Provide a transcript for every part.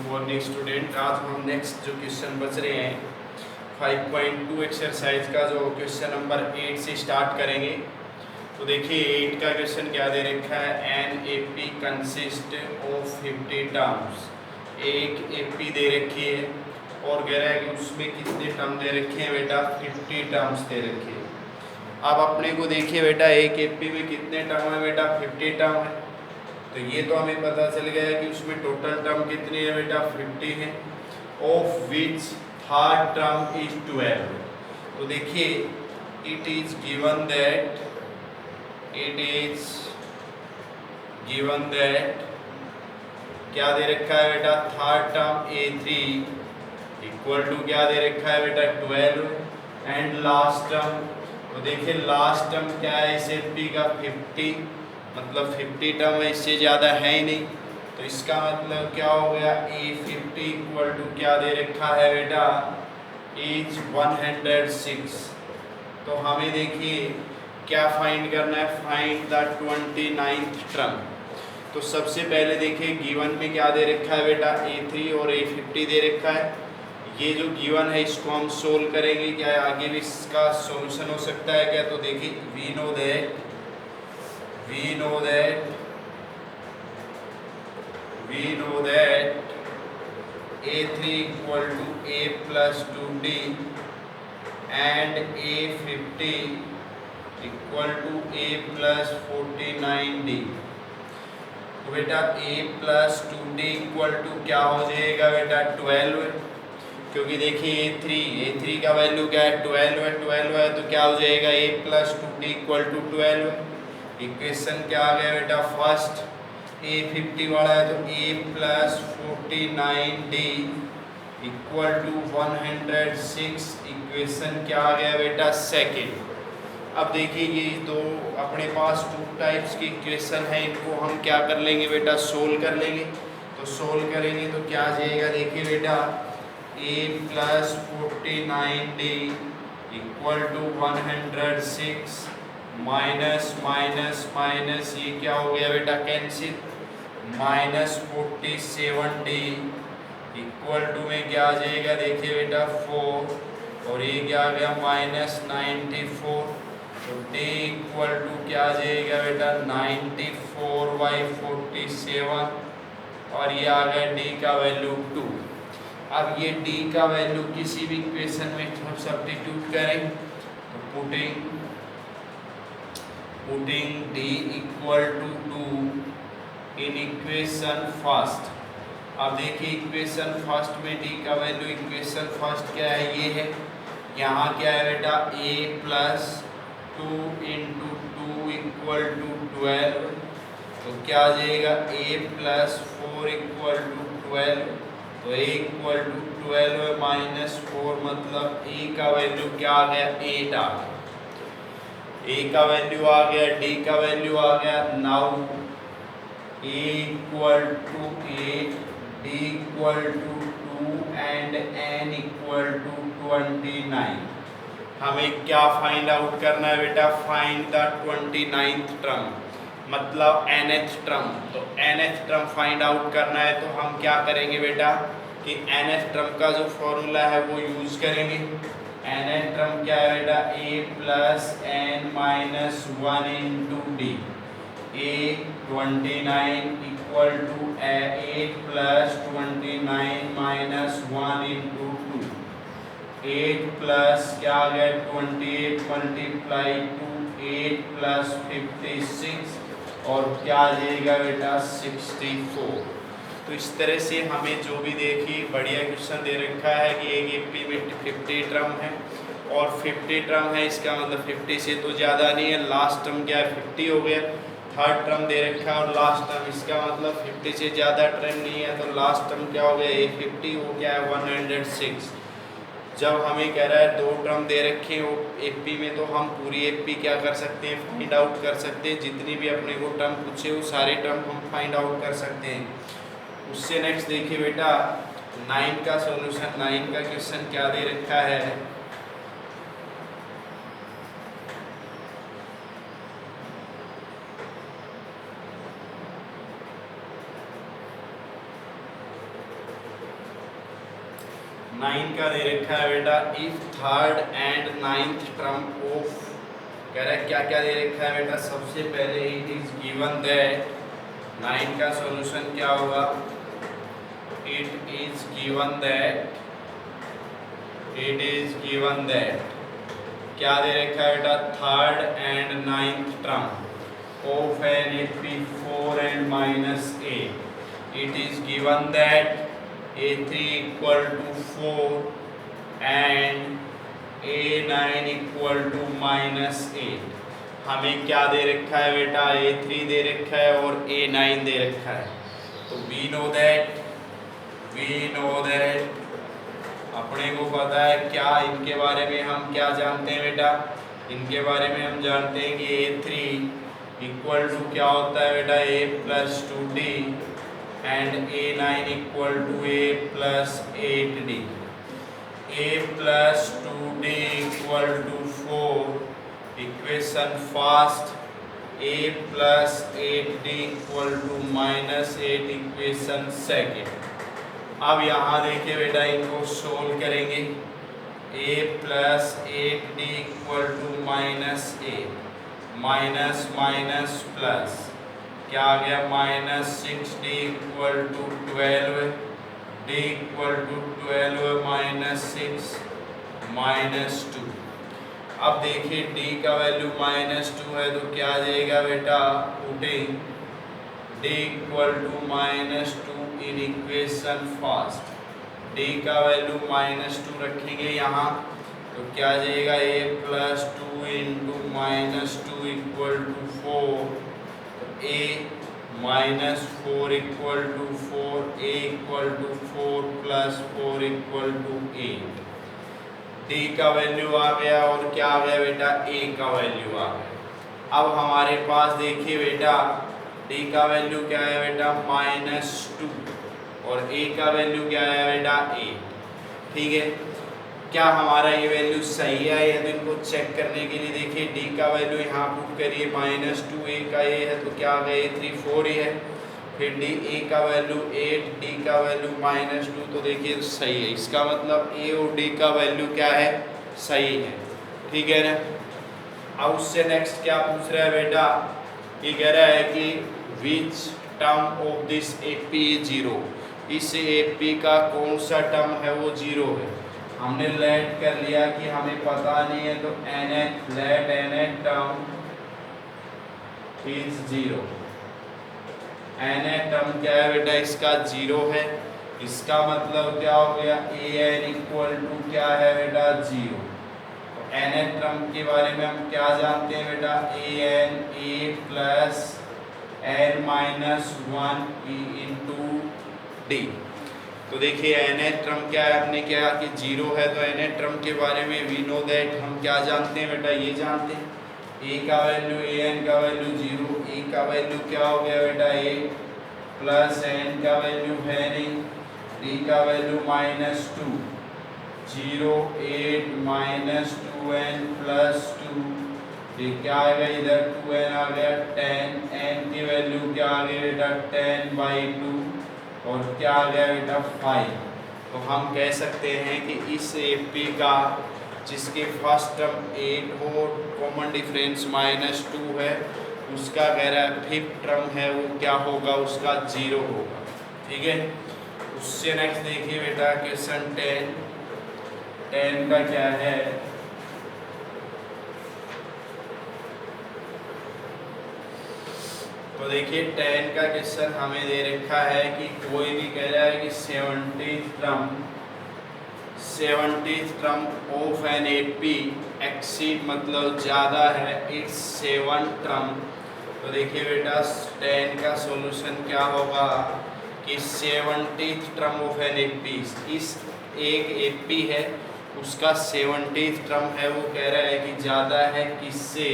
Morning student. आज हम next जो क्वेश्चन बच रहे हैं 5.2 एक्सरसाइज का जो क्वेश्चन नंबर 8 से स्टार्ट करेंगे। तो देखिए 8 का क्वेश्चन क्या दे रखा है, an AP consist of 50 terms. एक एपी दे रखी है और कह रहा है कि उसमें कितने टर्म दे रखे हैं बेटा, 50 टर्म्स दे रखे हैं। अब अपने को देखिए बेटा, एक एपी में कितने टर्म है बेटा, 50 टर्म है। तो ये तो हमें पता चल गया है कि उसमें टोटल टर्म कितनी है बेटा, 50 है। Of which third term is 12। तो देखिए इट इज गिवन दैट क्या दे रखा है बेटा, third term A3 equal to क्या दे रखा है बेटा, 12 एंड लास्ट टर्म। तो देखिए लास्ट टर्म क्या है इस एपी का, 50, मतलब 50 टर्म है, इससे ज़्यादा है ही नहीं। तो इसका मतलब क्या हो गया, A50 इक्वल टू क्या दे रखा है बेटा, इज 106। तो हमें देखिए क्या फाइंड करना है, फाइंड द 29th टर्म। तो सबसे पहले देखिए गिवन में क्या दे रखा है बेटा, A3 और A50 दे रखा है। ये जो गिवन है इसको हम सोल्व करेंगे, क्या आगे भी इसका सॉल्यूशन हो सकता है क्या। तो देखिए we know that A3 equal to A plus 2D and A50 equal to A plus 49D। तो बेटा A plus 2D equal to क्या हो जाएगा बेटा, 12, क्योंकि देखिए A3 का वैल्यू क्या है, 12 है, तो क्या हो जाएगा A plus 2D equal to 12। Equation क्या आ गया बेटा, फर्स्ट A50 वाला है तो A plus 49D equal to 106। Equation क्या आ गया बेटा, सेकेंड। अब देखिए ये दो अपने पास टू टाइप्स की इक्वेशन है, इनको हम क्या कर लेंगे बेटा, सोल्व कर लेंगे। तो सोल्व करेंगे तो क्या आ जाएगा, देखिए बेटा A plus 49D equal to 106 minus minus minus, ये क्या हो गया बेटा, cancel, minus 47D equal to में क्या आ जाएगा, देखिए बेटा 4, और ये क्या आ गया माइनस 94। तो D इक्वल टू क्या आ जाएगा बेटा, 94/47, और ये आ गया D का वैल्यू 2। अब ये D का वैल्यू किसी भी इक्वेशन में हम सब्स्टिट्यूट करें तो putting D equal to 2 in equation first. अब देखिए इक्वेशन फर्स्ट में D का वैल्यू, इक्वेशन फर्स्ट क्या है, ये है। यहाँ क्या है बेटा, A plus 2 into 2 equal to 12। तो क्या आ जाएगा, A plus 4 इक्वल टू 12। तो A इक्वल टू 12 माइनस 4, मतलब A का वैल्यू क्या आ गया, 8 आ गया। A का वैल्यू आ गया, D का वैल्यू आ गया। Now A equal to 8, D equal to 2 and N equal to 29। हमें क्या फाइंड आउट करना है बेटा, फाइंड द 29th टर्म, मतलब nth टर्म। तो nth टर्म फाइंड आउट करना है तो हम क्या करेंगे बेटा कि nth टर्म का जो फॉर्मूला है वो यूज करेंगे। nth टर्म क्या है बेटा, A plus N minus 1 into D। A 29 equal to 8 plus 29 minus 1 into 2। 8 plus क्या आ गया, 28 मल्टीप्लाई 2, 8 प्लस 56, और क्या आ जाएगा बेटा, 64। तो इस तरह से हमें जो भी देखिए बढ़िया क्वेश्चन दे रखा है कि एक एपी में 50 टर्म है और 50 टर्म है, इसका मतलब 50 से तो ज़्यादा नहीं है। लास्ट टर्म क्या है, 50 हो गया। थर्ड टर्म दे रखा है और लास्ट टर्म, इसका मतलब 50 से ज़्यादा टर्म नहीं है। तो लास्ट टर्म क्या हो गया, A50 हो गया है 106। जब हमें कह रहा है दो टर्म दे रखे हो एपी में, तो हम पूरी एपी क्या कर सकते हैं, फाइंड आउट कर सकते हैं। जितनी भी अपने को टर्म पूछे वो सारे टर्म हम फाइंड आउट कर सकते हैं। उससे नेक्स्ट देखिए बेटा 9 का सॉल्यूशन, 9 का क्वेश्चन क्या दे रखा है। 9 का दे रखा है बेटा, if third and ninth term of, कह रहा है क्या क्या दे रखा है बेटा, सबसे पहले इट इज गिवन दैट, 9 का सॉल्यूशन क्या होगा, it is given that, it is given that क्या दे रखा है बेटा, third and ninth term of an AP 4 and -a, it is given that A3 equal to 4 and A9 equal to -8। हमें क्या दे रखा है बेटा, A3 दे रखा है और A9 दे रखा है। तो we know that अपने को पता है क्या, इनके बारे में हम क्या जानते हैं बेटा, इनके बारे में हम जानते हैं कि A3 इक्वल टू क्या होता है बेटा, A + 2D and A9 equal to A + 8D। A + 2D equal to 4, equation first, A + 8D equal to -8, equation second. अब यहाँ देखिए बेटा, इनको सोल्व करेंगे, A + 8D equal to -8, minus minus plus, क्या आ गया, -6D equal to 12, D equal to 12 - 6 -2। अब देखिए D का वैल्यू -2 है तो क्या आ जाएगा बेटा, putting D equal to -2 in equation first, D का वैल्यू -2 रखेंगे यहाँ तो क्या आ जाएगा, A + 2 × -2 equal to 4, A -4 equal to 4, A equal to 4 + 4 equal to 8। D का वैल्यू आ गया और क्या आ गया बेटा, A का वैल्यू आ गया। अब हमारे पास देखिए बेटा, D का वैल्यू क्या है बेटा, -2 और A का वैल्यू क्या है बेटा, 8। ठीक है, क्या हमारा ये वैल्यू सही है या, तो इनको चेक करने के लिए देखिए D का वैल्यू यहाँ पुट करिए -2, A का A है तो क्या आ गया, A3 4 ही है, फिर A का वैल्यू 8, D का वैल्यू -2, तो देखिए सही है, इसका मतलब A और D का वैल्यू क्या है, सही है। ठीक है ना। अब उससे नेक्स्ट क्या पूछ रहा है बेटा, ये कह रहा है कि which term of this AP is 0, इस AP का कौन सा टर्म है वो 0 है। हमने लेट कर लिया कि हमें पता नहीं है तो let nth term is 0, nth term क्या है बेटा, इसका 0 है, इसका मतलब क्या हो गया, an इक्वल टू क्या है बेटा, 0। तो nth टर्म के बारे में हम क्या जानते हैं बेटा, an A + n - 1 × D। तो देखिए nth टर्म क्या है, आपने क्या कि 0 है, तो nth टर्म के बारे में वी नो दैट, हम क्या जानते हैं बेटा, ये जानते हैं, A का वैल्यू an का वैल्यू 0, A का वैल्यू क्या हो गया बेटा, A + n का वैल्यू है नहीं, D का वैल्यू -2, 0 8 -2n + 2, ये क्या आएगा, इधर 2n आ गया, 10, n की वैल्यू क्या आ गई बेटा, 10/2 और क्या आ गया बेटा, 5। तो हम कह सकते हैं कि इस AP का जिसके फर्स्ट टर्म 8 हो, कॉमन डिफरेंस -2 है, उसका कह रहा है फिफ्थ टर्म है वो क्या होगा, उसका 0 होगा। ठीक है, उससे नेक्स्ट देखिए बेटा क्वेश्चन 10 का क्या है, तो देखिए 10 का क्वेश्चन हमें दे रखा है कि कोई भी कह रहा है कि 70th term of an AP exceed मतलब ज़्यादा है इट्स 7 टर्म। तो देखिए बेटा 10 का सॉल्यूशन क्या होगा कि 70th term of an AP, इस एक AP है उसका 70th टर्म है वो कह रहा है कि ज़्यादा है किससे,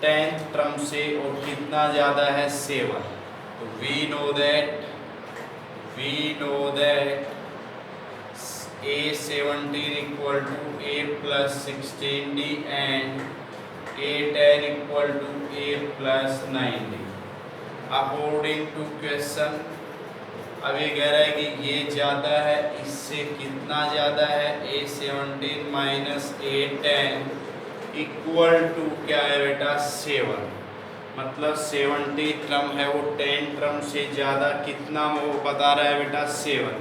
10th टर्म से, और कितना ज़्यादा है, 7। तो we know that A17 equal to A + 16D and A10 equal to A + 9D। According to question अब ये कह रहा है कि ये ज़्यादा है, इससे कितना ज़्यादा है, A17 minus A10 equal to क्या है बेटा 7। मतलब 70 टर्म है वो 10 टर्म से ज़्यादा कितना वो बता रहा है बेटा 7।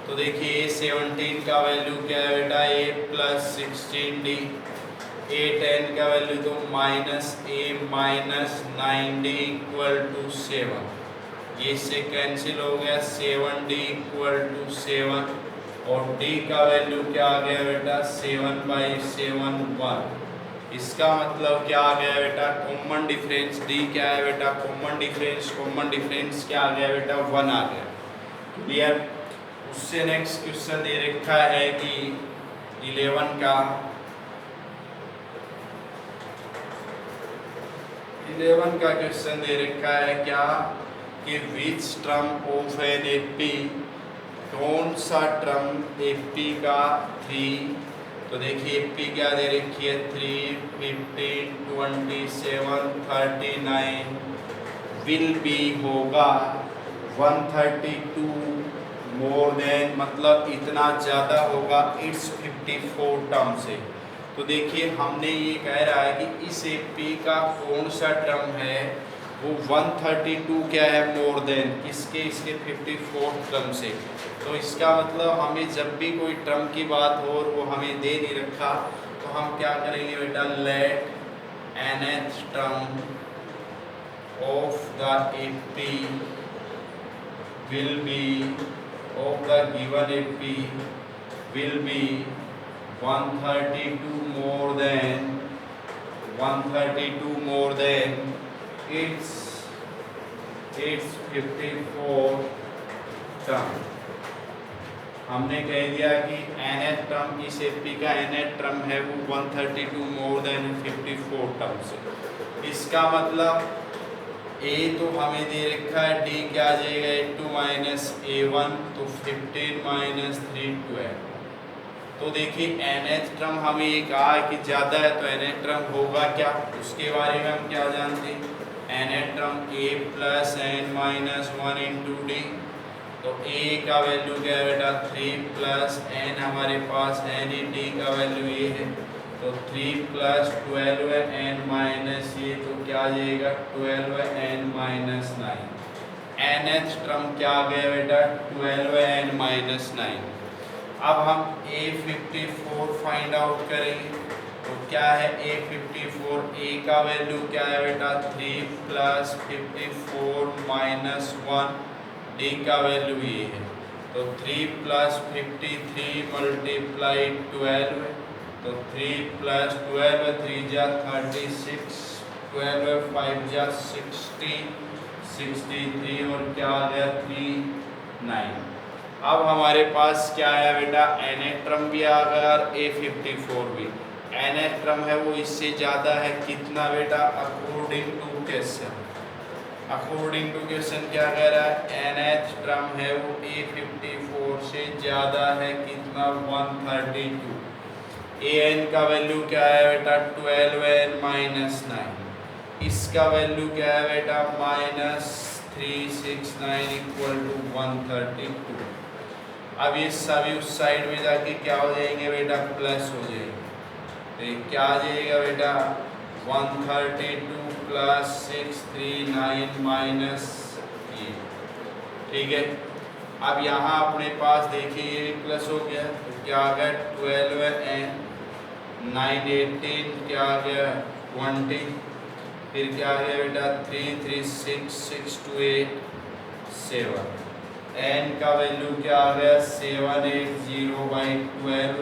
तो देखिए A17 का वैल्यू क्या है बेटा A प्लस 16D, A10 का वैल्यू तो minus A minus 9D equal to 7। ये इससे कैंसिल हो गया, 7D इक्वल टू 7 और D का वैल्यू क्या आ गया बेटा 7/7 1। इसका मतलब क्या आ गया बेटा कॉमन डिफरेंस D क्या है बेटा कॉमन डिफरेंस क्या आ गया बेटा 1 आ गया। क्लियर। उससे नेक्स्ट क्वेश्चन दे रखा है कि 11 का क्वेश्चन दे रखा है क्या कि which term of an AP, कौन सा टर्म एपी का 3, तो देखिए एपी क्या दे रखी है 3, 15, 27, 39 विल बी होगा 132 मोर देन, मतलब इतना ज़्यादा होगा इट्स 54 टर्म से। तो देखिए हमने ये कह रहा है कि इस एपी का कौन सा टर्म है वो 132 क्या है मोर देन इसके 54 टर्म से। तो इसका मतलब हमें जब भी कोई टर्म की बात हो और वो हमें दे नहीं रखा तो हम क्या करेंगे बेटा let nth term of the AP will be of the given AP will be 132 more than its 54 term. हमने कह दिया कि nth टर्म इस एपी का nth टर्म है वो 132 मोर देन 54 टर्म से। इसका मतलब A तो हमें दे रखा है D क्या आ जाएगा A2 माइनस A1 तो 15 माइनस 3 12। तो देखिए nth टर्म हमें ये कहा है कि ज़्यादा है तो nth टर्म होगा क्या, उसके बारे में हम क्या जानते हैं nth term A plus n minus 1 into D। तो A का वैल्यू क्या है बेटा 3 प्लस n हमारे पास है नहीं, D का वैल्यू ये है तो 3 प्लस 12 n माइनस ये तो क्या आ जाएगा 12 n माइनस 9। nth टर्म क्या आ गया बेटा 12 n माइनस 9। अब हम A54 फाइंड आउट करेंगे तो क्या है A54, A का वैल्यू क्या है बेटा 3 प्लस 54 माइनस 1, D का वैल्यू ये है तो 3 प्लस 53 मल्टीप्लाई 12 तो 3 प्लस 12 3 जा 36, 12 5 जा 60, 63 और क्या आ गया 3 9। अब हमारे पास क्या है बेटा nth टर्म भी आ गया और A54 भी। nth टर्म है वो इससे ज़्यादा है कितना बेटा अकॉर्डिंग टू क्वेश्चन क्या कह रहा है nth टर्म है वो A54 से ज़्यादा है कितना 132। an का वैल्यू क्या है बेटा 12 n माइनस 9, इसका वैल्यू क्या है बेटा माइनस 369 इक्वल टू 132। अब ये सभी उस साइड में जाके क्या हो जाएंगे बेटा प्लस हो जाएंगे, तो ये क्या आ जाएगा बेटा 132 प्लस 639 माइनस ये, ठीक है। अब यहाँ अपने पास देखिए ये प्लस हो गया तो क्या आ गया 12 n 9 18 क्या आ गया 20, फिर क्या आ गया बेटा 3 3 6 6 2 8 7, n का वैल्यू क्या आ गया 780/12,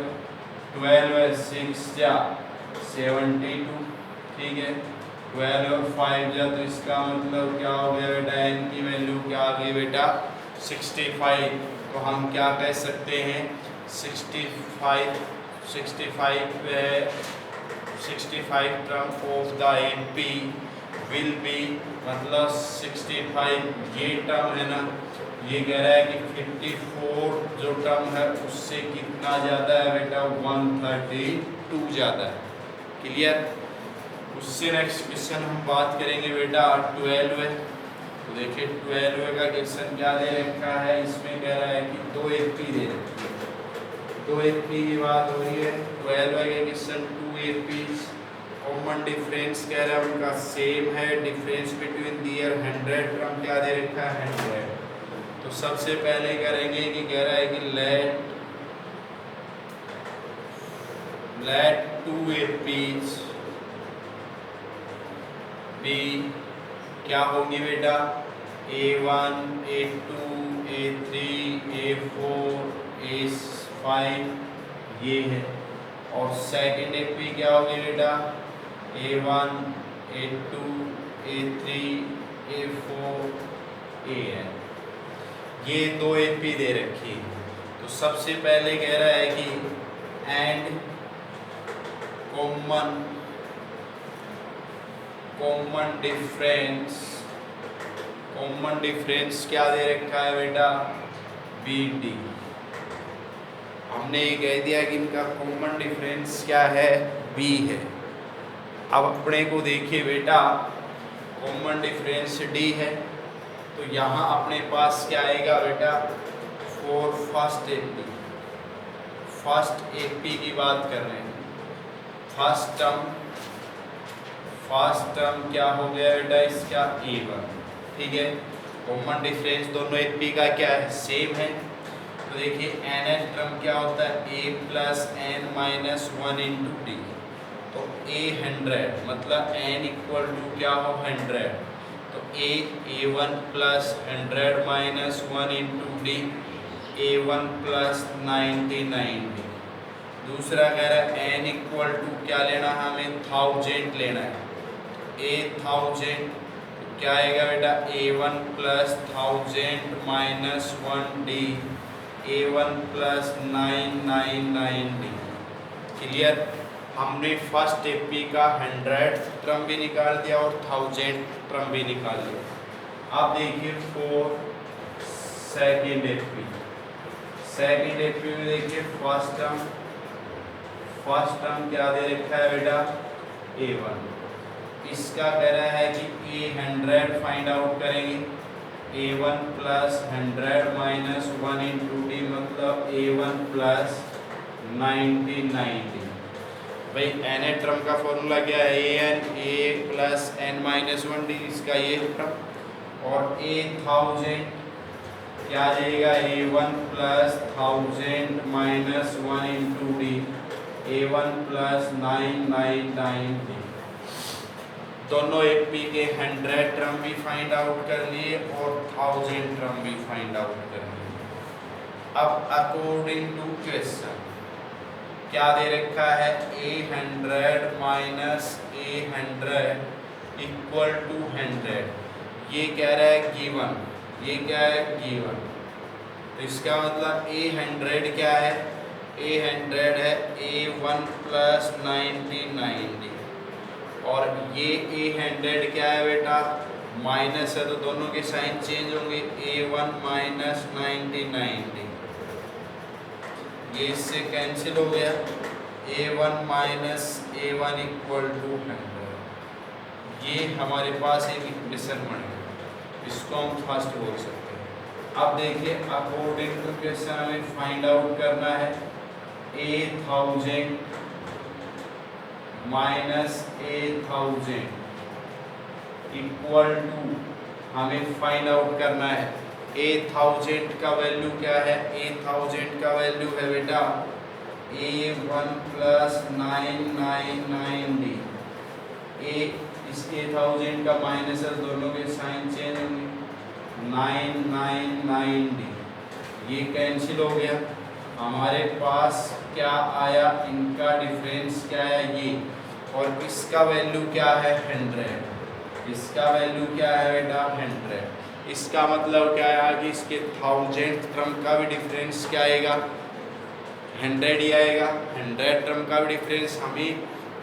12 6 जा 72, ठीक है 12 और 5 जा तो इसका मतलब क्या हो गया बेटा n की वैल्यू क्या आ गई बेटा 65। तो हम क्या कह सकते हैं 65 term of the AP will be, मतलब 65 ये टर्म है ना, ये कह रहा है कि 54 जो टर्म है उससे कितना ज़्यादा है बेटा 132 ज़्यादा है। क्लियर। उससे नेक्स्ट क्वेश्चन हम बात करेंगे बेटा 12 है। तो देखिए 12 का क्वेश्चन क्या दे रखा है, इसमें कह रहा है कि 2 AP दे रखी है, 2 AP की बात हो रही है। 12 का क्वेश्चन 2 AP, कॉमन डिफरेंस कह रहा है उनका सेम है, डिफरेंस बिटवीन दियर 100 टर्म क्या दे रखा है 100। तो सबसे पहले करेंगे कि कह रहा है कि let 2 APs भी क्या होगी बेटा, A1, A2, A3, A4, A5 ये है। और सेकेंड AP क्या होगी बेटा, A1, A2, A3, A4, AN। ये 2 AP दे रखी है। तो सबसे पहले कह रहा है कि एंड कॉमन डिफरेंस क्या दे रखा है बेटा, BD। हमने ये कह दिया कि इनका कॉमन डिफरेंस क्या है, B है। अब अपने को देखिए बेटा, कॉमन डिफरेंस D है, तो यहाँ अपने पास क्या आएगा बेटा, फॉर फर्स्ट AP की बात कर रहे हैं। फर्स्ट टर्म क्या हो गया बेटा इसका, A1, ठीक है। कॉमन डिफरेंस दोनों AP का क्या है, सेम है। तो देखिए nth टर्म क्या होता है, A plus n minus 1 into D। तो A 100 मतलब n इक्वल टू क्या हो 100। तो A1 plus 100 minus 1 into D, A1 plus 99D। दूसरा कह रहा है n इक्वल टू क्या लेना है हमें, 1000 लेना है। A1000 क्या आएगा बेटा, A1 plus 1000 minus 1D, A1 plus 999D। Clear. हमने फर्स्ट AP का 100 टर्म भी निकाल दिया और 1000 टर्म भी निकाल लिया। अब देखिए फॉर सेकेंड AP में देखिए फर्स्ट टर्म क्या दे रखा है बेटा, A1। इसका कह रहा है कि A100 फाइंड आउट करेंगे। A1 plus 100 minus 1 into D मतलब A1 प्लस 99D। भाई n टर्म का फॉर्मूला क्या है, A plus n minus 1D, इसका ये टर्म। और A1000 क्या आ जाएगा, A1 plus 1000 minus 1 into D, A1 plus 999D। दोनों AP के 100 टर्म भी फाइंड आउट कर लिए और 1000 टर्म भी फाइंड आउट कर लिए। अब अकॉर्डिंग टू क्वेश्चन क्या दे रखा है, A100 minus A100 equal to 100। ये कह रहा है गिवन, ये क्या है गिवन। तो इसका मतलब A100 क्या है, A100 है A1 प्लस 99D। और ये A100 क्या है बेटा, माइनस है तो दोनों के साइन चेंज होंगे, A1 माइनस 99D। ये इससे कैंसिल हो गया, A1 minus A1 equal to 100। ये हमारे पास एक इक्वेशन बन गया, इसको हम फर्स्ट बोल सकते हैं। अब देखिए अकॉर्डिंग टू क्वेश्चन हमें फाइंड आउट करना है A1000 minus A1000 equal to, हमें फाइंड आउट करना है A1000 का वैल्यू क्या है, A1000 का वैल्यू है बेटा A1 प्लस 999D। इस A1000 का माइनस है, दोनों के साइन चेंज होंगे, 999D। ये कैंसिल हो गया, हमारे पास क्या आया, इनका डिफरेंस क्या है ये, और इसका वैल्यू क्या है 100। इसका वैल्यू क्या है बेटा 100। इसका मतलब क्या है कि इसके 1000 टर्म का भी डिफरेंस क्या आएगा, 100 ही आएगा। 100 टर्म का भी डिफरेंस हमें,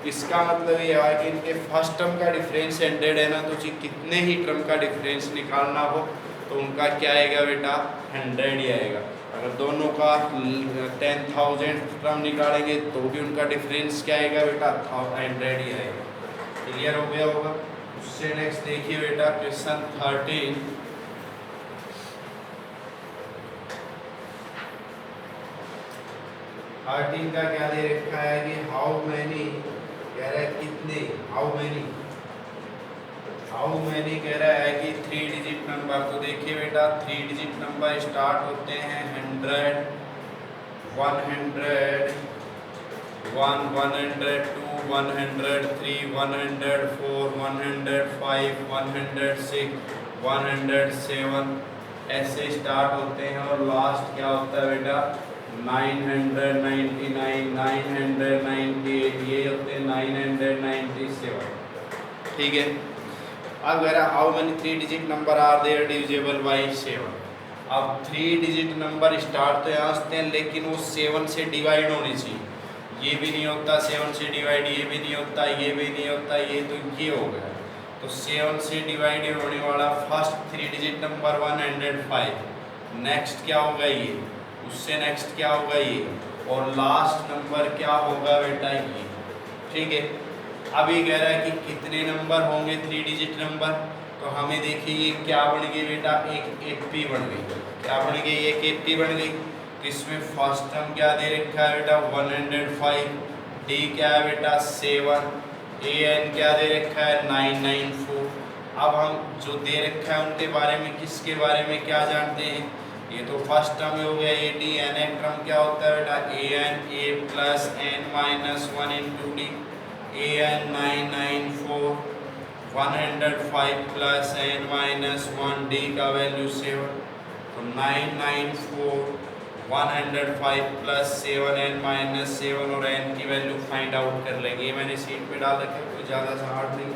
इसका मतलब ये है कि इनके फर्स्ट टर्म का डिफरेंस 100 है ना, तो जी कितने ही टर्म का डिफरेंस निकालना हो तो उनका क्या आएगा बेटा 100 ही आएगा। अगर दोनों का 10,000 टर्म निकालेंगे तो भी उनका डिफरेंस क्या आएगा बेटा 100 ही आएगा। क्लियर हो गया होगा। उससे नेक्स्ट देखिए बेटा क्वेश्चन 13। का क्या दे रखा है कि हाउ मैनी कह रहा है कितने, हाउ मैनी कह रहा है कि 3 डिजिट नंबर। तो देखिए बेटा 3 डिजिट नंबर स्टार्ट होते हैं 100, 100, 1, 102, 103, 104, 105, 106, 107 ऐसे स्टार्ट होते हैं और लास्ट क्या होता है बेटा 999, 998, ये होते हैं 997। ठीक है। अब कह रहा how many 3 digit number are there divisible by 7। अब 3 डिजिट नंबर स्टार्ट तो यहाँ से हैं लेकिन वो 7 से डिवाइड होने चाहिए। ये भी नहीं होता 7 से डिवाइड, ये भी नहीं होता, ये भी नहीं होता, ये तो ये हो गया। तो 7 से डिवाइड होने वाला फर्स्ट 3 डिजिट नंबर 105, नेक्स्ट क्या होगा ये, उससे नेक्स्ट क्या होगा ये, और लास्ट नंबर क्या होगा बेटा ये। ठीक है। अभी कह रहा है कि कितने नंबर होंगे 3 डिजिट नंबर। तो हमें देखिए ये क्या बन गई बेटा, एक एपी बन गई। क्या बन गई, एक एपी बन गई। तो इसमें फर्स्ट टर्म क्या दे रखा है बेटा 105, डी क्या है बेटा 7, ए एन क्या दे रखा है 994। अब हम जो दे रखा है उनके बारे में, किसके बारे में क्या जानते हैं। ये तो फर्स्ट टर्म हो गया ए डी, एन एक टर्म क्या होता है बेटा A N, A plus N minus 1 into D, A N 994, 105 plus N minus 1, D का वैल्यू 7। तो 994, 105 प्लस 7 एन माइनस 7 और एन की वैल्यू फाइंड आउट कर लेंगे। ये मैंने शीट पे डाल रखा है, कोई ज़्यादा सा हार्ड नहीं।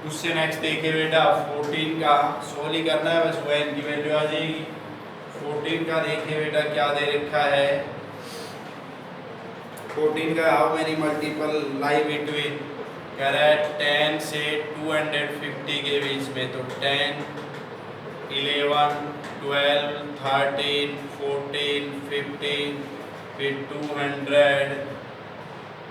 उससे नेक्स्ट देखिए बेटा 14 का सोल्व ही करना है, बस वो एन की वैल्यू आ जाएगी। 14 का देखिए बेटा क्या दे रखा है, 14 का how many multiple lie between, कह रहा है 10 से 250 के बीच में। तो 10, 11, 12, 13, 14, 15, फिर 200,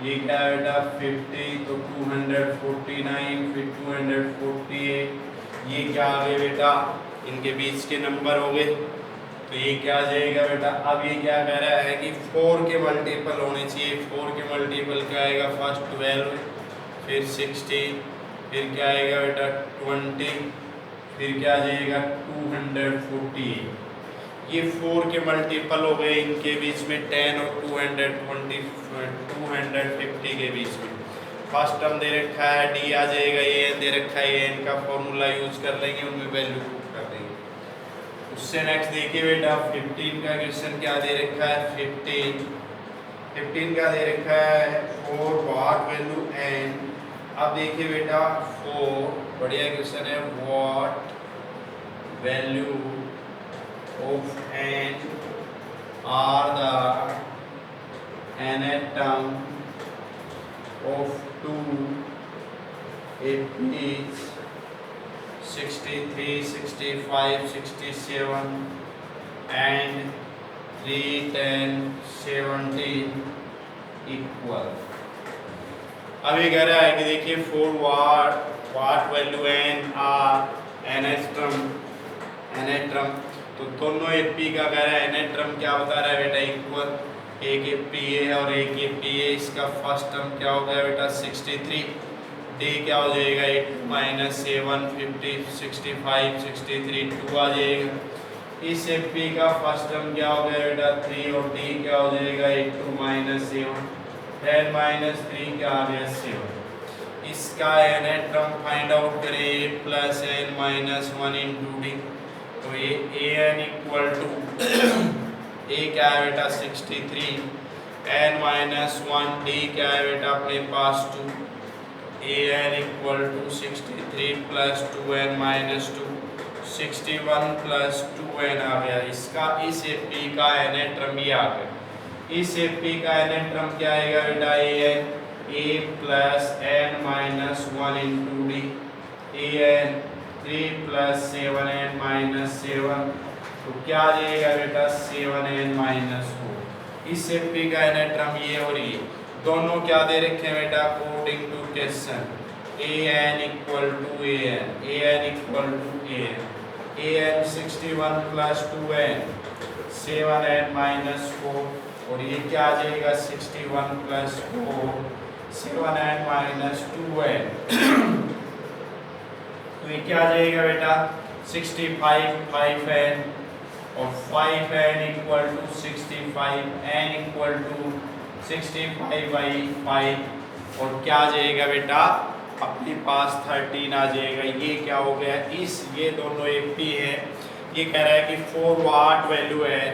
ये क्या है बेटा 50, तो 249, फिर 248, ये क्या आ गए बेटा इनके बीच के नंबर हो गए। तो ये क्या आ जाएगा बेटा, अब ये क्या कह रहा है कि 4 के मल्टीपल होने चाहिए। 4 के मल्टीपल क्या आएगा, फर्स्ट 12, फिर 16, फिर क्या आएगा बेटा 20, फिर क्या आ जाएगा 248। ये 4 के मल्टीपल हो गए इनके बीच में 10 और 220, 250 के बीच में। फर्स्ट टर्म दे रखा है डी आ जाएगा, ये दे रखा है, ये इनका फॉर्मूला यूज कर लेंगे, उनमें वैल्यू पुट कर देंगे। उससे नेक्स्ट देखिए बेटा 15 का क्वेश्चन क्या दे रखा है, 15 का दे रखा है 4 व्हाट वैल्यू एन। अब देखिए बेटा 4 बढ़िया क्वेश्चन है, what value of n are the nth term of 2 80, 63, 65, 67 and 3, 10, 17 equal. अभी कह रहा है कि देखिए 4 what value n are nth term, तो दोनों एपी का कह रहा है एनेट्रम क्या बता रहा है बेटा इक्वल। एक एपी है और एक एपी है, इसका फर्स्ट टर्म क्या हो गया बेटा 63, डी क्या हो जाएगा 8 माइनस 7, 50, 65, 63, 2 आ जाएगा। इस एपी का फर्स्ट टर्म क्या हो गया बेटा 3 और डी क्या हो जाएगा 8 माइनस 7, 10 माइनस 3 क्या आ गया 7। इसका एनेट्रम फाइंड आउट करें 8 plus N minus 1 into d. तो ये a N equal to a क्या है बेटा 63, एन माइनस 1, डी क्या है बेटा अपने पास 2, A N equal to 63 plus 2n minus 2, 61 plus 2n आ गया। इसका इस एपी का एनेट्रम ये आ गया। इस एपी का एनेट्रम क्या आएगा बेटा A N, A plus N minus 1 into D, A n 3 plus 7n minus 7, तो क्या आ जाएगा बेटा 7n माइनस 4। इस एपी का एनेट्रम ये और ये दोनों क्या दे रखे हैं बेटा according to question, an equal to an equal to an 61 plus 2n 7n minus 4 और ये क्या आ जाएगा 61 plus 4 7n minus 2n तो ये क्या आ जाएगा बेटा 65 5n और 5n equal to 65 n equal to 65 by 5 और क्या आ जाएगा बेटा अपने पास 13 आ जाएगा। ये क्या हो गया ये दोनों एक ही है। ये कह रहा है कि 4 वाट वैल्यू है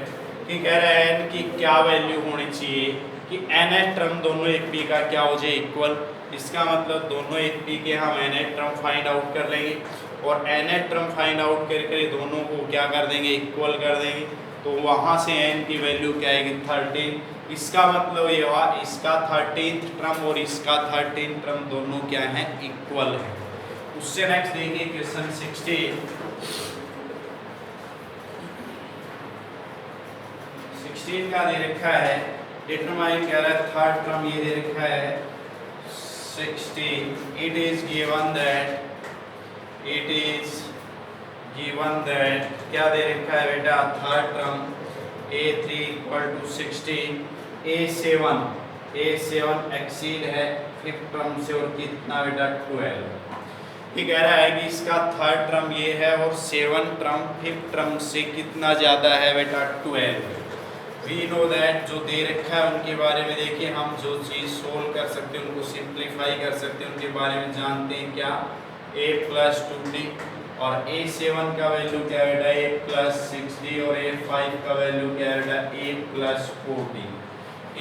कि कह रहा है n की क्या वैल्यू होनी चाहिए कि nth टर्म दोनों एक पी का क्या हो जाए इक्वल। इसका मतलब दोनों एक पी के हम nth टर्म फाइंड आउट कर लेंगे और nth टर्म फाइंड आउट करके दोनों को क्या कर देंगे इक्वल कर देंगे। तो वहाँ से n की वैल्यू क्या आएगी 13। इसका मतलब ये हुआ इसका 13th टर्म और इसका 13th टर्म दोनों क्या है इक्वल है। उससे नेक्स्ट देखिए क्वेश्चन 16 का दे रखा है डिटरमाइन कह रहा है थर्ड टर्म ये दे रखा है 16 इट इज गिवन दैट क्या दे रखा है बेटा third term a3 equal to 16 a7 exceed है फिफ्थ टर्म से और कितना बेटा 12। ये कह रहा है कि इसका थर्ड टर्म ये है और 7 टर्म फिफ्थ टर्म से कितना ज़्यादा है बेटा 12। वी नो दैट जो दे रखा है उनके बारे में देखिए हम जो चीज़ सोल्व कर सकते हैं उनको सिंप्लीफाई कर सकते हैं उनके बारे में जानते हैं क्या a प्लस 2d और a7 का वैल्यू क्या बेटा a प्लस 6d और a5 का वैल्यू क्या बेटा a प्लस 4d।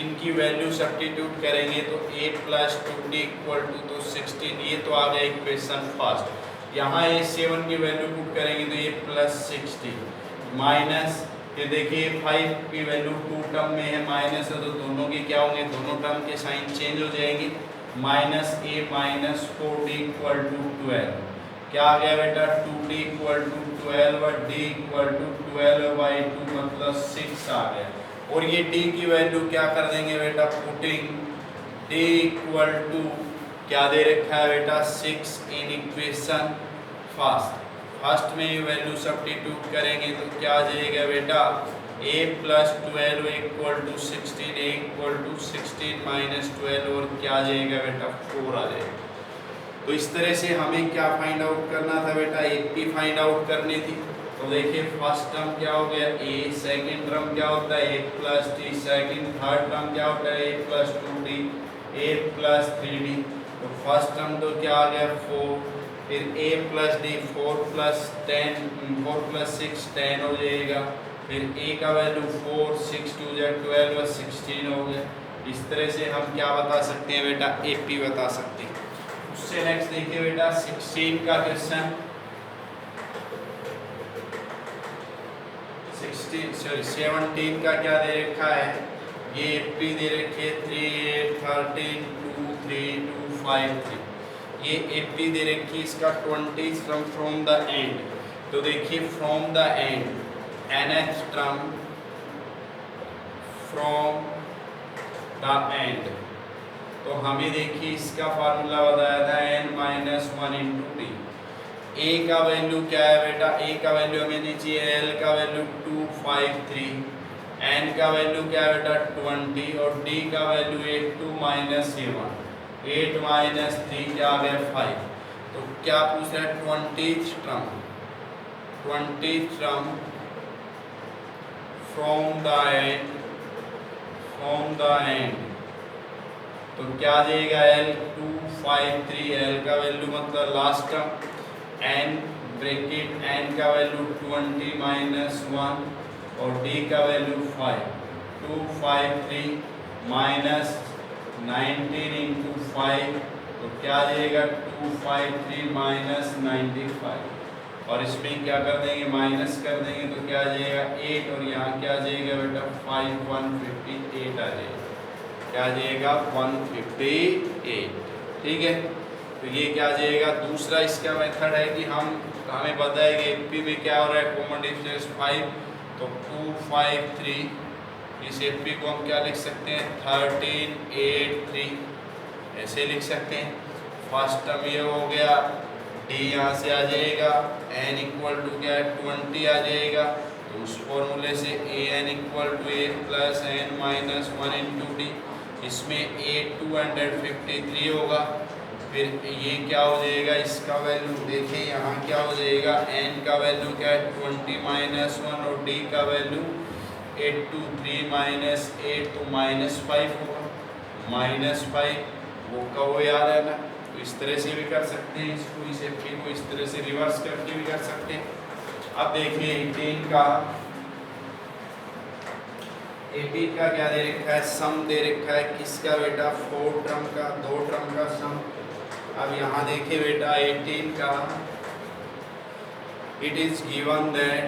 इनकी वैल्यू सब्स्टिट्यूट करेंगे तो a plus 2d equal to तो 16। ये तो आ गया इक्वेशन फर्स्ट। यहाँ a7 की वैल्यू पुट करेंगे तो a प्लस 6d माइनस ये देखिए 5 की वैल्यू 2 टर्म में है माइनस है तो दोनों के क्या होंगे दोनों टर्म के साइन चेंज हो जाएंगे minus a minus 4d equal to 12। क्या आ गया बेटा 2d इक्वल टू 12 और d इक्वल टू 12 बाई 2 मतलब 6 आ गया। और ये d की वैल्यू क्या कर देंगे बेटा पुटिंग d इक्वल टू क्या दे रखा है बेटा 6 इन इक्वेशन फर्स्ट में ये वैल्यू सब्स्टिट्यूट करेंगे तो क्या आ जाएगा बेटा a plus 12 equal to 16 a equal to 16 minus 12 और क्या आ जाएगा बेटा 4 आ जाएगा। तो इस तरह से हमें क्या फाइंड आउट करना था बेटा AP फाइंड आउट करनी थी। तो देखिए फर्स्ट टर्म क्या हो गया a सेकंड टर्म क्या होता है a plus d second third term क्या होता है a plus 2d a plus 3d। तो फर्स्ट टर्म तो क्या आ गया 4 फिर a प्लस d 4 प्लस 6 10 हो जाएगा फिर a का वैल्यू 4 6 2 12 और 16 हो गया। इस तरह से हम क्या बता सकते हैं बेटा AP बता सकते हैं। उससे नेक्स्ट देखिए बेटा 16 का क्वेश्चन 17 का क्या दे रखा है ये AP दे रखे 3 8 13 2 3 2 5 3 ये AP दे रखी इसका 20 फ्रॉम द एंड। तो देखिए from the end nth term from the end तो हमें देखिए इसका फार्मूला बताया था n minus 1 into D. a का वैल्यू क्या है बेटा a का वैल्यू हमें दीजिए l का वैल्यू 253 n का वैल्यू क्या है बेटा 20 और d का वैल्यू 8 2 माइनस 8 माइनस 3 क्या आ गया 5। तो क्या पूछ रहा है 20th term from the end तो क्या आ जाएगा l 253 l का वैल्यू मतलब last term n bracket n का वैल्यू 20 माइनस 1 और d का वैल्यू 5 253 माइनस 19 इंटू 5 तो क्या आ जाएगा 253 माइनस 95 और इसमें क्या कर देंगे माइनस कर देंगे तो क्या आ जाएगा 8 और यहाँ क्या आ जाएगा बेटा 5 158 आ जाएगा क्या आ जाएगा 158। ठीक है तो ये क्या आ जाएगा। दूसरा इसका मेथड है कि हमें पता है कि AP में क्या हो रहा है कॉमन डिफरेंस 5 तो 253 इस AP को हम क्या लिख सकते हैं 13 8 3 ऐसे लिख सकते हैं। फर्स्ट टर्म ये हो गया, डी यहाँ से आ जाएगा, एन इक्वल टू क्या है 20 आ जाएगा। तो उस फॉर्मूले से a N equal to a plus N minus 1 into d, इसमें ए 253 होगा। फिर ये क्या हो जाएगा, इसका वैल्यू देखिए यहाँ क्या हो जाएगा, एन का वैल्यू क्या है 20 माइनस 1 और डी का वैल्यू 8 2 3 माइनस 8 तो -5 होगा, -5 वो का वो याद है ना। तो इस तरह से भी कर सकते हैं इसको, इस एफपी को इस तरह से रिवर्स करके भी कर सकते हैं। अब देखिए 18 का क्या दे रखा है, सम दे रखा है किसका बेटा, 4 टर्म का, 2 टर्म का सम। अब यहाँ देखिए बेटा 18 का, इट इज गिवन दैट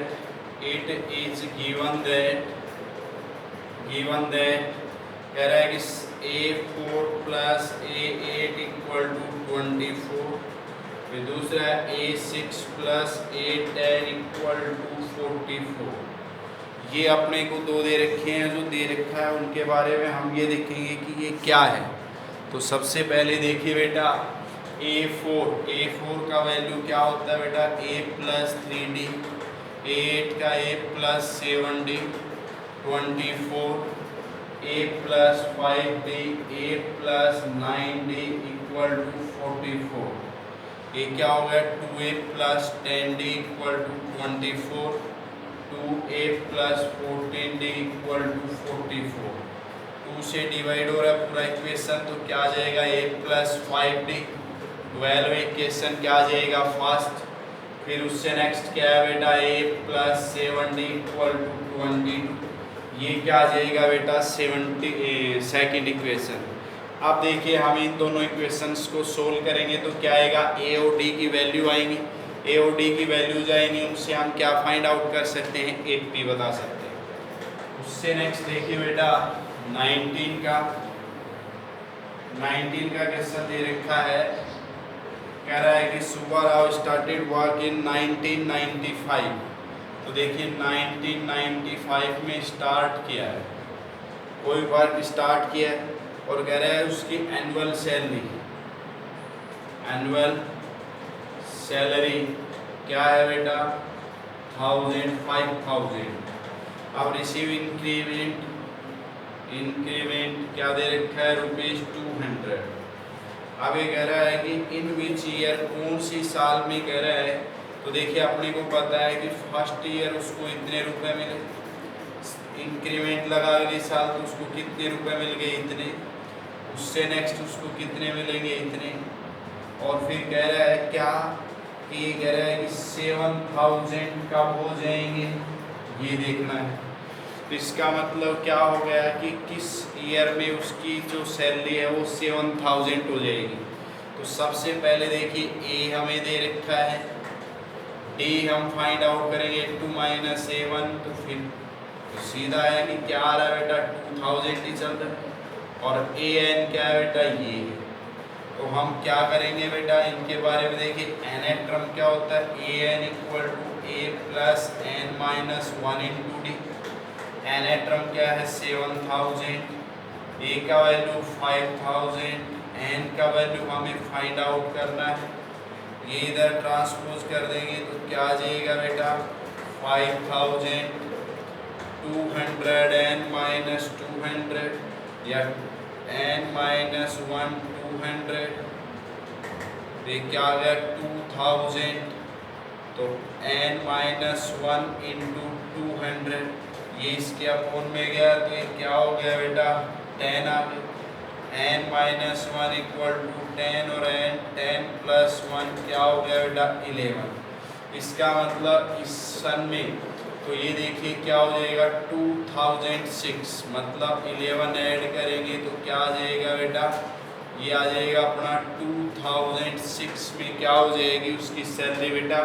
कह रहा है कि A4 plus A8 equal to 24। फिर दूसरा है A6 plus A10 equal to 44। ये अपने को दो दे रखे हैं, जो दे रखा है उनके बारे में हम ये देखेंगे कि ये क्या है। तो सबसे पहले देखिए बेटा A4 का वैल्यू क्या होता है बेटा, A प्लस 3D, A8 का A plus 7D, 24, A plus 5D, A plus 9D equal to 44। ये क्या हो गया 2A plus 10D equal to 24, 2A plus 14D equal to 44। 2 से डिवाइड हो रहा है पूरा इक्वेशन, तो क्या आ जाएगा A प्लस 5D, 12 इक्वेशन क्या आ जाएगा फर्स्ट। फिर उससे नेक्स्ट क्या है बेटा A plus 7D equal to 22, ये क्या आ जाएगा बेटा seconड इक्वेशन। अब देखिए हम इन दोनों इक्वेशंस को सोल्व करेंगे तो क्या आएगा, A और D की वैल्यू आएंगी, A और D की वैल्यूज आएंगी, उनसे हम क्या फाइंड आउट कर सकते हैं, 8P बता सकते हैं। उससे नेक्स्ट देखिए बेटा 19 का क्वेश्चन दे रखा है, कह रहा है कि सुब्बाराव स्टार्टेड वर्क इन 1995। तो देखिए 1995 में स्टार्ट किया है, कोई वर्क स्टार्ट किया है और कह रहा है उसकी एनुअल सैलरी क्या है बेटा 5000। अब रिसीव इंक्रीमेंट क्या दे रखा है ₹200। अब ये कह रहा है कि इन विच ईयर, कौन सी साल में कह रहा है। तो देखिए अपने को पता है कि फर्स्ट ईयर उसको इतने रुपए मिले, इंक्रीमेंट लगा अगले साल तो उसको कितने रुपए मिल गए, इतने। उससे नेक्स्ट उसको कितने मिलेंगे, इतने। और फिर कह रहा है क्या कि ये कह रहा है कि 7000 कब हो जाएंगे, ये देखना है। तो इसका मतलब क्या हो गया कि किस ईयर में उसकी जो सैलरी है वो 7000 हो जाएगी। तो सबसे पहले देखिए A हमें दे रखा है, D हम फाइंड आउट करेंगे 2 माइनस A1, तो फिर तो सीधा है कि क्या आ रहा है बेटा 2000 ही चल रहा है। और AN क्या है बेटा, ये है। तो हम क्या करेंगे बेटा, इनके बारे में देखिए nth टर्म क्या होता है, AN equal to A plus N minus 1 into D. nth term क्या है 7000, A का वैल्यू 5000, N का वैल्यू हमें फाइंड आउट करना है। ये इधर ट्रांसपोज कर देंगे तो क्या आ जाएगा बेटा 5000, 200 N माइनस 200 या N माइनस 1 200, ये क्या आ गया 2000, तो N माइनस 1 इंटू 200, ये इसके अपॉन में गया तो ये क्या हो गया बेटा 10 आ गया। N माइनस 1 इक्वल टू 10 और N 10 प्लस 1 क्या हो गया बेटा 11। इसका मतलब इस सन में तो ये देखिए क्या हो जाएगा 2006, मतलब 11 ऐड करेंगे तो क्या आ जाएगा बेटा, ये आ जाएगा अपना 2006 में क्या हो जाएगी उसकी सैलरी बेटा,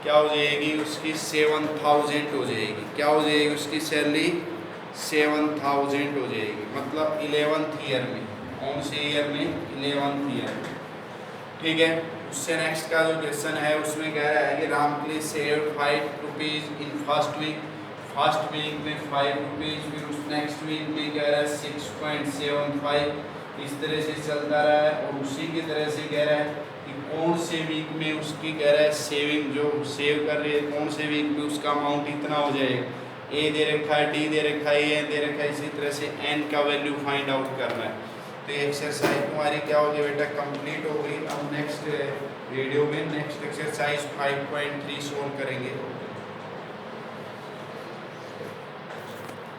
क्या हो जाएगी उसकी 7000 हो जाएगी। क्या हो जाएगी उसकी सैलरी 7000 हो जाएगी, मतलब 11th ईयर में। कौन से ईयर में, 11th ईयर में। ठीक है। उससे नेक्स्ट का जो क्वेश्चन है उसमें कह रहा है कि रामप्ली save 5 rupees in first week में 5 रुपीज़, फिर उस नेक्स्ट वीक में कह रहा है 6.75, इस तरह से चलता रहा है और उसी की तरह से कह रहा है कि कौन से वीक में उसकी कह रहा है सेविंग जो सेव कर रही है कौन से वीक में उसका अमाउंट इतना हो जाएगा। ए दे रखा है, डी दे रखा है, ए दे रखा है, इसी तरह से एन का वैल्यू फाइंड आउट करना है। तो ये एक्सरसाइज तुम्हारी क्या होगी बेटा, कंप्लीट हो गई। अब नेक्स्ट वीडियो में नेक्स्ट एक्सरसाइज 5.3 सोल्व करेंगे।